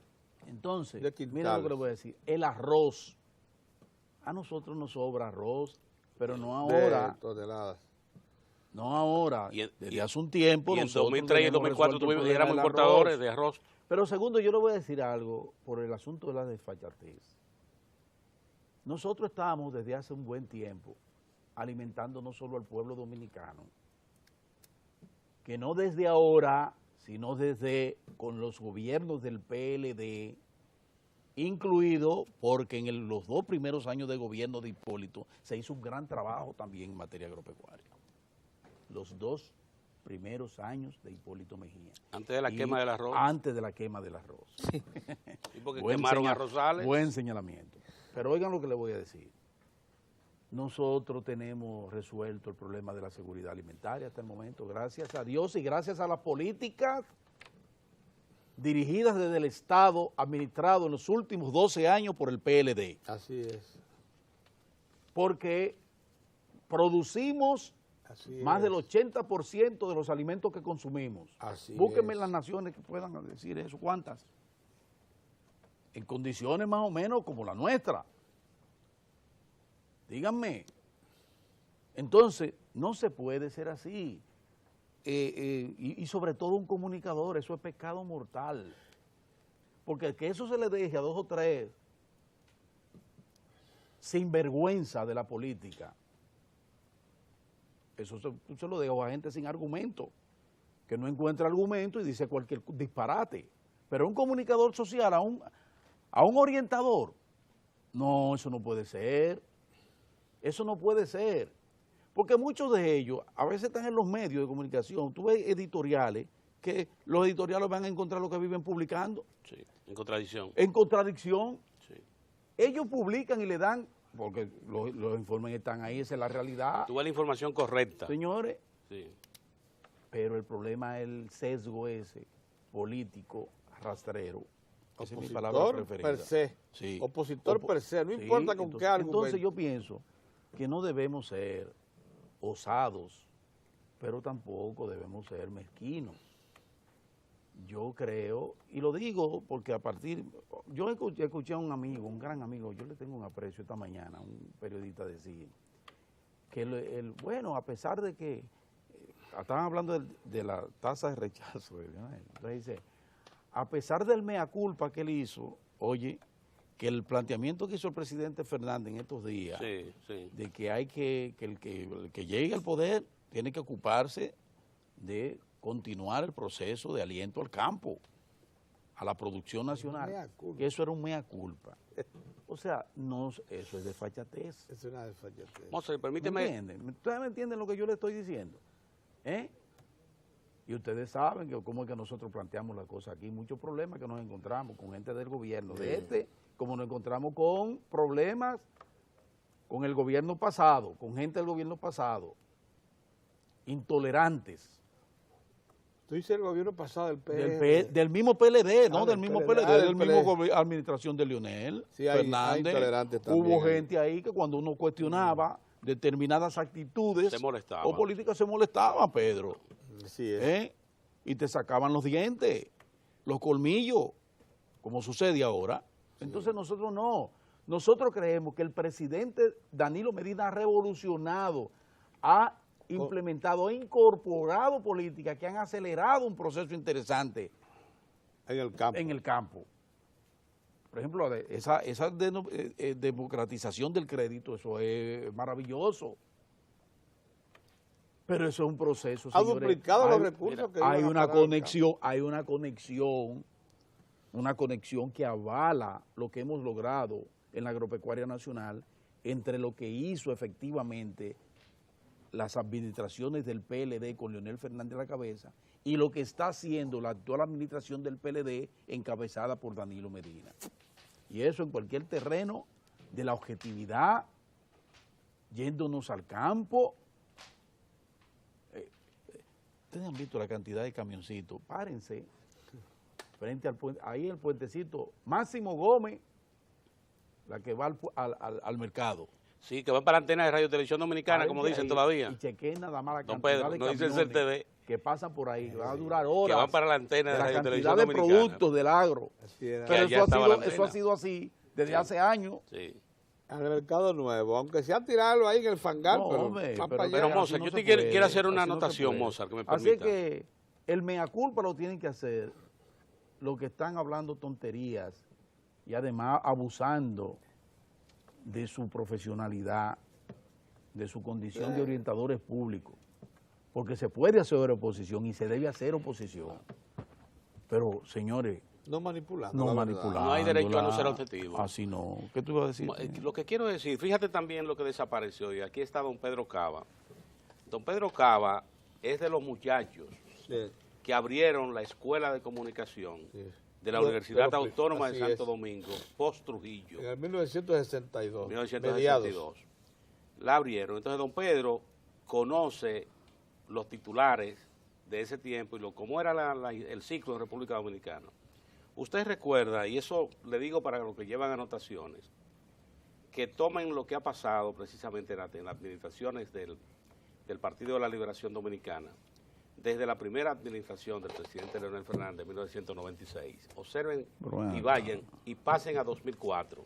Entonces, mira lo que le voy a decir. El arroz. A nosotros nos sobra arroz, pero no ahora. De toneladas. No ahora, desde hace un tiempo. Y en 2003 y 2004 éramos importadores de arroz. Pero segundo, yo le voy a decir algo por el asunto de la desfachatez. Nosotros estamos desde hace un buen tiempo alimentando no solo al pueblo dominicano, que no desde ahora, sino desde con los gobiernos del PLD, incluido porque en los 2 primeros años de gobierno de Hipólito se hizo un gran trabajo también en materia agropecuaria. Los 2 primeros años de Hipólito Mejía. Antes de la quema del arroz. Antes de la quema del arroz. ¿Y porque quemaron arrozales? Buen señalamiento. Pero oigan lo que les voy a decir. Nosotros tenemos resuelto el problema de la seguridad alimentaria hasta el momento, gracias a Dios y gracias a las políticas dirigidas desde el Estado, administrado en los últimos 12 años por el PLD. Así es. Porque producimos más del 80% de los alimentos que consumimos. Búsquenme en las naciones que puedan decir eso. ¿Cuántas? En condiciones más o menos como la nuestra. Díganme. Entonces, no se puede ser así. Y sobre todo un comunicador, eso es pecado mortal. Porque que eso se le deje a 2 o 3 sinvergüenza de la política, eso se lo dejo a gente sin argumento, que no encuentra argumento y dice cualquier disparate. Pero un comunicador social, a un orientador, no, eso no puede ser. Eso no puede ser. Porque muchos de ellos, a veces están en los medios de comunicación, tú ves editoriales, que los editoriales van a encontrar lo que viven publicando. Sí, en contradicción. En contradicción. Sí. Ellos publican y le dan, porque los informes están ahí, esa es la realidad. Tú ves la información correcta. Señores, sí. Pero el problema es el sesgo ese, político, rastrero. Esa es mi palabra preferida. Per se. Sí. Opositor per se, no importa con qué argumento. Entonces yo pienso que no debemos ser osados, pero tampoco debemos ser mezquinos. Yo creo, y lo digo porque yo escuché a un amigo, un gran amigo, yo le tengo un aprecio esta mañana, un periodista decir, que bueno, a pesar de que, estaban hablando de la tasa de rechazo, entonces dice, a pesar del mea culpa que él hizo, oye, que el planteamiento que hizo el presidente Fernández en estos días, de que hay que el que llegue al poder tiene que ocuparse de continuar el proceso de aliento al campo, a la producción nacional, que eso era un mea culpa. O sea, eso es desfachatez. Es una desfachatez. Moser, permíteme. ¿Ustedes me entienden lo que yo le estoy diciendo? Y ustedes saben que cómo es que nosotros planteamos las cosas aquí, muchos problemas que nos encontramos con gente del gobierno, como nos encontramos con problemas con el gobierno pasado, con gente del gobierno pasado, intolerantes. Tú dices el gobierno pasado del PLD. Del mismo PLD, ¿no? Del Del mismo PLD, PLD, del mismo PLD. administración de Leonel Sí, hay Fernández. intolerantes también Hubo ahí. gente ahí que cuando uno cuestionaba determinadas actitudes Se molestaba. o políticas se molestaba, Pedro. Sí, es. Y te sacaban los dientes, los colmillos, como sucede ahora. Entonces nosotros no. Nosotros creemos que el presidente Danilo Medina ha revolucionado, ha implementado, ha incorporado políticas que han acelerado un proceso interesante En el campo. en el campo. Por ejemplo, esa democratización del crédito, eso es maravilloso. Pero eso es un proceso, Ha señores. duplicado los recursos que Hay iban a una parar al conexión que avala lo que hemos logrado en la agropecuaria nacional entre lo que hizo efectivamente las administraciones del PLD con Leonel Fernández a la cabeza y lo que está haciendo la actual administración del PLD encabezada por Danilo Medina. Y eso en cualquier terreno de la objetividad, yéndonos al campo. Ustedes han visto la cantidad de camioncitos, párense, frente al puente, ahí el puentecito Máximo Gómez, la que va al mercado. Sí, que van para la antena de Radio Televisión Dominicana, como dicen todavía. Y chequen nada más la Don cantidad Pedro, de no dice el camiones CTV. que pasan por ahí, que van a durar horas. Que van para la antena de la Radio cantidad Televisión de Dominicana. productos del agro. Así era. Pero allá estaba la eso antena. ha sido así desde hace años. Sí. Al mercado nuevo, aunque sea tirarlo ahí en el fangar, No, pero, hombre, van pero- para allá. Pero así Mozart, no yo se te puede, quiero hacer una así no se anotación, puede. Mozart, que me Así permita. que el mea culpa lo tienen que hacer los que están hablando tonterías y además abusando de su profesionalidad, de su condición de orientadores públicos, porque se puede hacer oposición y se debe hacer oposición, pero señores, No manipulando. no la verdad. manipulando. No hay derecho a no ser objetivo. Así no. ¿Qué tú ibas a decir? Lo que quiero decir, fíjate también lo que desapareció, y aquí está don Pedro Cava. Don Pedro Cava es de los muchachos Sí, que abrieron la Escuela de Comunicación sí. de la De- Universidad de los- Autónoma de así Santo es. Domingo, post Trujillo, En el 1962. 1962. Mediados. La abrieron. Entonces don Pedro conoce los titulares de ese tiempo y cómo era el ciclo en República Dominicana. Usted recuerda, y eso le digo para los que llevan anotaciones, que tomen lo que ha pasado precisamente en las administraciones del Partido de la Liberación Dominicana, desde la primera administración del presidente Leonel Fernández en 1996. Observen y vayan y pasen a 2004.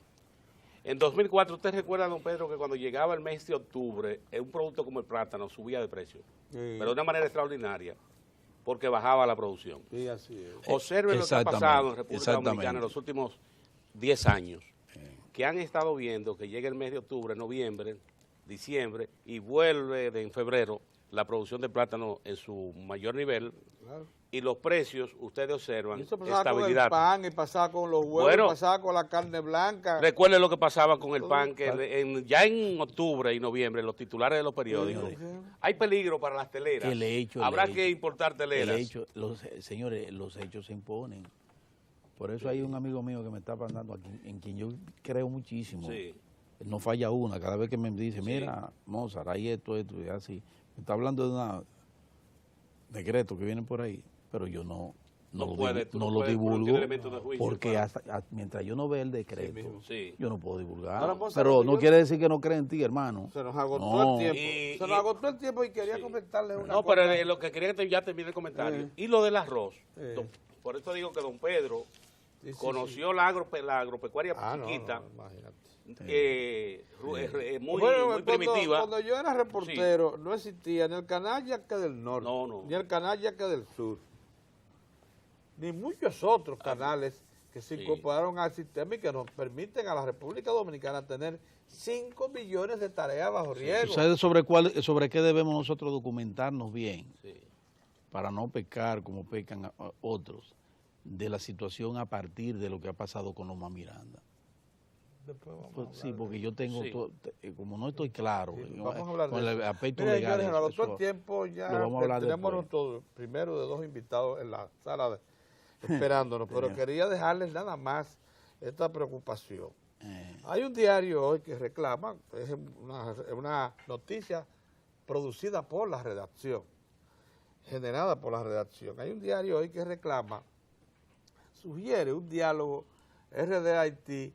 En 2004, ¿usted recuerda, don Pedro, que cuando llegaba el mes de octubre, un producto como el plátano subía de precio? Sí. Pero de una manera extraordinaria, porque bajaba la producción. Sí, así es. Observen lo que ha Exactamente, pasado en República exactamente. Dominicana en los últimos 10 años, que han estado viendo que llega el mes de octubre, noviembre, diciembre, y vuelve en febrero la producción de plátano en su mayor nivel, Claro. y los precios, ustedes observan, Y eso pasaba con el estabilidad. pan, y pasaba con los huevos, Bueno. y pasaba con la carne blanca. Recuerden lo que pasaba con el pan, que Claro. ya en octubre y noviembre, los titulares de los periódicos, Sí. hay peligro para las teleras. El hecho, Habrá que importar teleras. Señores, los hechos se imponen. Por eso hay un amigo mío que me está mandando aquí, en quien yo creo muchísimo. Sí. No falla una, cada vez que me dice, mira, Mozart, hay esto, y así. Me está hablando de un decreto que vienen por ahí, pero yo no lo divulgo, elementos de juicio porque para- mientras yo no vea el decreto, Sí. yo no puedo divulgar. Ahora, Mozart, Pero no yo- quiere decir que no cree en ti, hermano. Se nos agotó No. el tiempo. Y- Se nos y- agotó el tiempo y quería comentarle una No, cosa. pero lo que quería que ya termine el comentario. Y lo del arroz. Por eso digo que don Pedro Sí, sí, conoció la agropecuaria Ah, no, chiquita, no, imagínate. muy, Bueno, muy cuando- primitiva. Cuando yo era reportero, no existía ni el canal Yaque del Norte, No. ni el canal Yaque del Sur, ni muchos otros canales que se Sí. incorporaron al sistema y que nos permiten a la República Dominicana tener 5 millones de tareas bajo riesgo. ¿Sabes sobre qué debemos nosotros documentarnos bien? Sí. Para no pecar como pecan otros, de la situación a partir de lo que ha pasado con Loma Miranda. Después vamos a Pues hablar sí, de porque yo tengo, Sí. como no estoy claro Sí, en- vamos a hablar con de el eso. aspecto Mire, legal, señores, agotó el eso tiempo ya. lo vamos a hablar Tenemos después. nosotros primero de dos invitados en la sala esperándonos, pero quería dejarles nada más esta preocupación. Hay un diario hoy que reclama, es una noticia producida por la redacción, generada por la redacción. Hay un diario hoy que reclama, sugiere un diálogo RD-Haití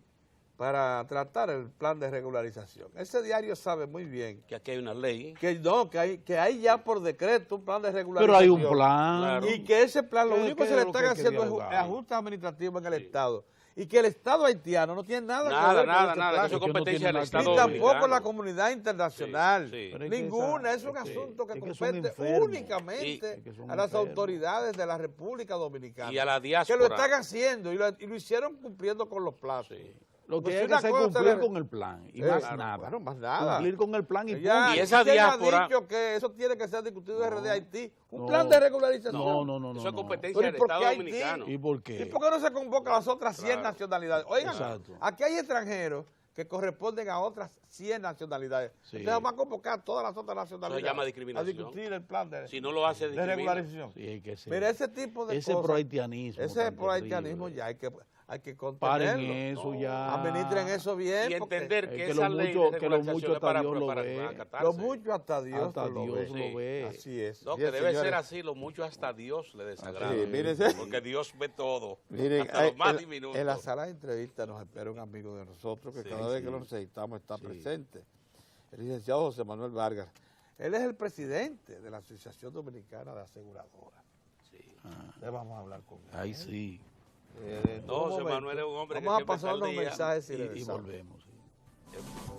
para tratar el plan de regularización. Ese diario sabe muy bien Que aquí hay una ley. que no, que hay ya por decreto un plan de Pero regularización. hay un plan. Claro. Y que ese plan, lo ¿Qué- único qué que se es le lo que están hay que haciendo es dialogar? ajustes administrativos en el Sí. Estado. Y que el Estado haitiano no tiene nada que Nada, ver nada, con ese nada. plan. Que eso es que no competencia tiene del nada que Estado Ni ver. tampoco dominicano. la comunidad internacional. Sí, sí. Pero es que Ninguna. Es un es que- asunto que es que son compete enfermos. únicamente Es que son a las enfermos. autoridades de la República Dominicana. Y a la que diáspora. lo están haciendo y lo hicieron cumpliendo con los plazos. Sí. Lo que Pues hay si que una hacer es cosa cumplir le- con el plan y Sí, más claro, nada. bueno, más nada. Cumplir con el plan y Ella- punto. Y esa ¿quién diáspora- ha dicho que eso tiene que ser discutido en RD-Haití? Un No. plan de regularización. No. Eso es competencia Pero ¿y del por qué Estado Haití? dominicano. ¿Y por qué? ¿Y por qué no se convoca a las otras 100 Claro. nacionalidades? Oigan, Exacto. aquí hay extranjeros que corresponden a otras 100 nacionalidades. Sí. Entonces vamos a convocar a todas las otras nacionalidades. llama discriminación. A discutir el plan de, Si no lo hace, de discrimina. regularización. Sí, hay que ser. Mira, ese tipo de Ese cosas, prohaitianismo. ese tan prohaitianismo terrible. ya hay que Paren contenerlo. eso ya. Administren eso bien. Y porque entender Es que que esa lo ley mucho- de que lo regularización mucho es hasta para, Dios lo para ve. acatarse. lo mucho hasta Dios, Hasta lo Dios ve. lo Sí. ve. Así es. No, Bien, que debe ser señores. así, lo mucho hasta Dios le desagrada. Sí, mírese. Porque Dios ve todo. Miren, hasta lo más diminuto. en la sala de entrevistas nos espera un amigo de nosotros que Sí, cada vez que lo necesitamos está presente. El licenciado José Manuel Vargas. Él es el presidente de la Asociación Dominicana de Aseguradoras. Sí. Le vamos a hablar con él. Ahí sí. No, José Manuel es un hombre que Vamos a siempre pasar está al unos día. mensajes y Y regresamos. volvemos. Sí.